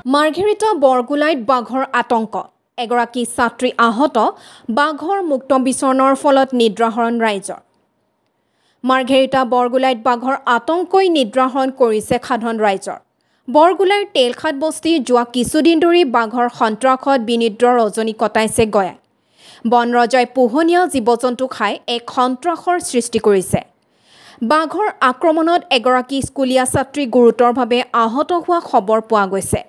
মাৰ্ঘেৰিটা বৰগুলাইত বাঘৰ আতংক এগৰাকী ছাত্ৰী আহত বাঘৰ মুক্ত বিচৰণৰ ফলত নিদ্ৰাহৰণ ৰাইজৰ মাৰ্ঘেৰিটা বৰগুলাইত বাঘৰ আতংকই নিদ্ৰাহৰণ কৰিছে সাধাৰণ ৰাইজৰ বৰগুলাইৰ তেলখাট বস্তি যোৱা কিছুদিন ধৰি বাঘৰ সন্ত্ৰাসত বিনিদ্ৰ ৰজনী কটাইছে গয়াই বনৰজাই পোহনীয়া জীৱ-জন্তু খাই এক সন্ত্ৰাসৰ সৃষ্টি কৰিছে বাঘৰ আক্ৰমণত এগৰাকী স্কুলীয়া ছাত্ৰী গুৰুতৰভাৱে আহত হোৱা খবৰ পোৱা গৈছে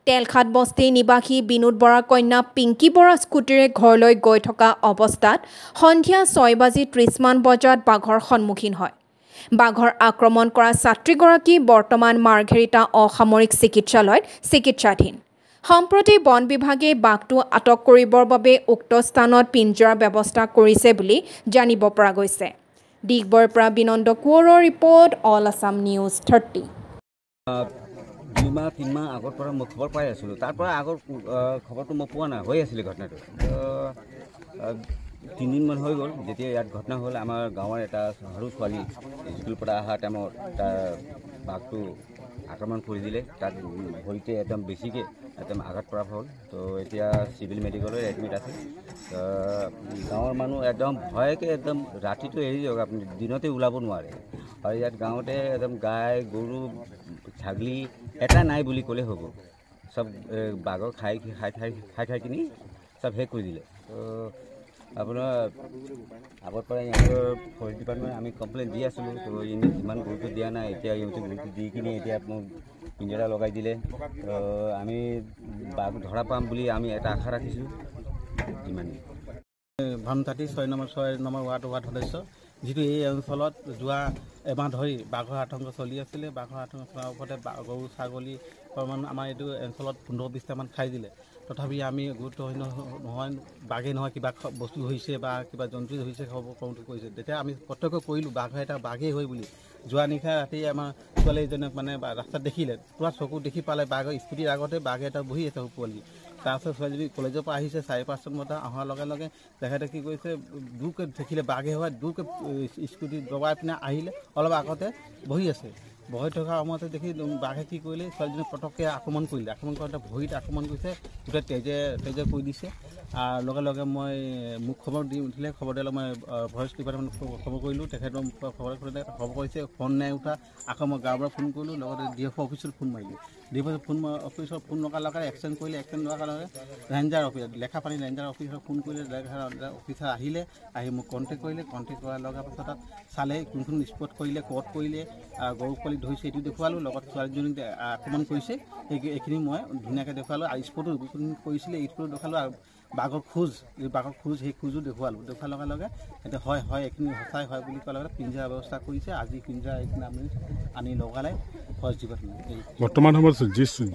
তেলখাট বস্তি নিবাসী বিনোদ বৰাৰ কন্যা পিংকি বৰা স্কুটিৰে ঘৰলৈ গৈ থকা অৱস্থাত সন্ধিয়া 6:30 মান বজাত বাঘৰ সন্মুখীন হয় বাঘৰ আক্ৰমণ কৰা ছাত্ৰীগৰাকী বৰ্তমান মাৰ্ঘেৰিটা অসামৰিক চিকিৎসালয়ত চিকিৎসাধীন সম্প্ৰতি বন বিভাগে বাঘটো আটক কৰিবৰ বাবে উক্ত স্থানত পিঞ্জৰাৰ ব্যৱস্থা কৰিছে বুলি জানিব পৰা গৈছে ডিগবৈৰ পৰা বিনন্দ কোঁৱৰৰ ৰিপৰ্ট অল আছাম নিউজ 30 3 মাহ আগৰ পৰা মই খবৰ পাই আছিলোঁ তাৰ পৰা আগৰ খবৰটো মই পোৱা নাই হৈ আছিলে ঘটনাটো 3 দিনমান হৈ গ'ল যেতিয়া ইয়াত ঘটনা হ'ল আমাৰ গাঁৱৰ এটা সৰু ছোৱালী স্কুলৰ পৰা অহা টাইমত তাৰ বাঘটো আক্ৰমণ কৰি দিলে তাত ভৰিতে একদম বেছিকৈ একদম আঘাত পৰা হ'ল তো এতিয়া চিভিল মেডিকেলত এডমিট আছে গাঁৱৰ মানুহ একদম ভয়কৈ একদম ৰাতিটো এৰি দিয়ক আপুনি দিনতে ওলাব নোৱাৰে আৰু ইয়াত গাঁৱতে একদম গাই গৰু ছাগলী এটা নাই বুলি ক'লে হ'ব চব বাঘৰ খাই কিনি চব শেষ কৰি দিলে তো আপোনাৰ আগৰ পৰা ইহঁতৰ ফৰেষ্ট ডিপাৰ্টমেণ্ট আমি কমপ্লেইন দি আছিলোঁ তো ইহঁতে ইমান গুৰুত্ব দিয়া নাই এতিয়া ইহঁতে গুৰুত্ব দি কিনি এতিয়া মোক পিঞ্জৰা লগাই দিলে তো আমি বাঘ ধৰা পাম বুলি আমি এটা আশা ৰাখিছোঁ ইমানেই ভানুতাঁতি 6 নম্বৰ ৱাৰ্ড সদস্য যিটো এই অঞ্চলত যোৱা এমাহ ধৰি বাঘৰ আতংক চলি আছিলে বাঘৰ আতংক চলাৰ ওপৰতে গৰু ছাগলী আমাৰ এইটো অঞ্চলত 15-20টামান খাই দিলে তথাপি আমি গুৰুত্বহীন নহয় বাঘে নহয় কিবা বস্তু হৈছে বা কিবা জন্তু হৈছে খবৰ কৰোঁতে কৰিছে তেতিয়া আমি প্ৰত্যক্ষ কৰিলোঁ বাঘৰ এটা বাঘেই হয় বুলি যোৱা নিশা ৰাতি আমাৰ ছোৱালীজনক মানে ৰাস্তাত দেখিলে পূৰা চকু দেখি পালে বাঘৰ স্কুটিৰ আগতে বাঘ এটা বহি আছে পোৱালি তাৰপিছত ছোৱালীজনী কলেজৰ পৰা আহিছে 4-5 বজাত অহাৰ লগে লগে তেখেতে কি কৰিছে দূৰকৈ দেখিলে বাঘে হয় দূৰকৈ স্কুটি দবাই পিনে আহিলে অলপ আগতে বহি আছে বহি থকা সময়তে দেখি বাঘে কি কৰিলে ছোৱালীজনীক পটককৈ আক্ৰমণ কৰিলে আক্ৰমণ কৰোঁতে ভৰিত আক্ৰমণ কৰিছে গোটেই তেজে কৰি দিছে লগে লগে মই মোক খবৰ দিলে খবৰ দিলে মই ভইচ ডিপাৰ্টমেণ্ট খবৰ কৰিলোঁ তেখেতৰ খবৰ কৰিছে ফোন নাই উঠা আকৌ মই গাঁৱৰ পৰা ফোন কৰিলোঁ লগতে DF অফিচত ফোন মাৰিলোঁ DF অফিচত ফোন লগাৰ লগে এক্সেঞ্জ কৰিলে এক্সেঞ্জ লগাৰ লগে ৰেঞ্জাৰ অফিচত লেখাপানী ৰেঞ্জাৰ অফিচত ফোন কৰিলে অফিচাৰ আহিলে আহি মোক কণ্টেক্ট কৰিলে কণ্টেক্ট কৰাৰ লগে পাছত তাত চালে কোনখন স্পট কৰিলে ক'ত কৰিলে গৰু পোৱালি ধৰিছে এইটো দেখুৱালোঁ লগত ছোৱালীজনীক আক্ৰমণ কৰিছে এইখিনি মই ধুনীয়াকৈ দেখুৱালোঁ আৰু স্পটো কৰিছিলে স্পটো দেখুৱালোঁ আৰু বাঘৰ খোজ সেই খোজো দেখুৱালোঁ দেখুৱাৰ লগে লগে এতিয়া হয় এইখিনি সঁচাই হয় বুলি কোৱাৰ লগে পিঞ্জৰা ব্যৱস্থা কৰিছে আজি পিঞ্জৰা এইখিনি আমি আনি লগালে ফৰেষ্ট ডিপাৰ্টমেণ্ট বৰ্তমান সময়ত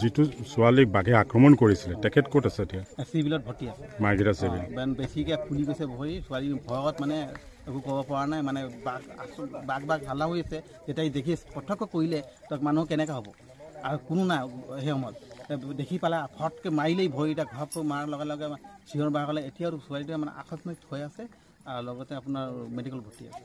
যিটো ছোৱালীক বাঘে আক্ৰমণ কৰিছিলে তেখেত ক'ত আছে এতিয়া চিভিলত ভৰ্তি আছে মাৰ্ঘেৰিটা চিভিল বেছিকৈ ফুলি গৈছে ভৰি ছোৱালী ভয়ত মানে একো ক'ব পৰা নাই মানে বাঘ হাল্লা হৈ আছে তেতিয়া দেখি প্ৰত্যক্ষ কৰিলে তাক মানুহ কেনেকৈ হ'ব আৰু কোনো নাই সেই সময়ত দেখি পেলাই ফটকৈ মাৰিলেই ভৰি এতিয়া ঘপকৈ মাৰাৰ লগে লগে চিঞৰ বাঘ হ'লে এতিয়াও ছোৱালীটোৱে মানে আকস্মিক হৈ আছে আৰু লগতে আপোনাৰ মেডিকেল ভৰ্তি আছে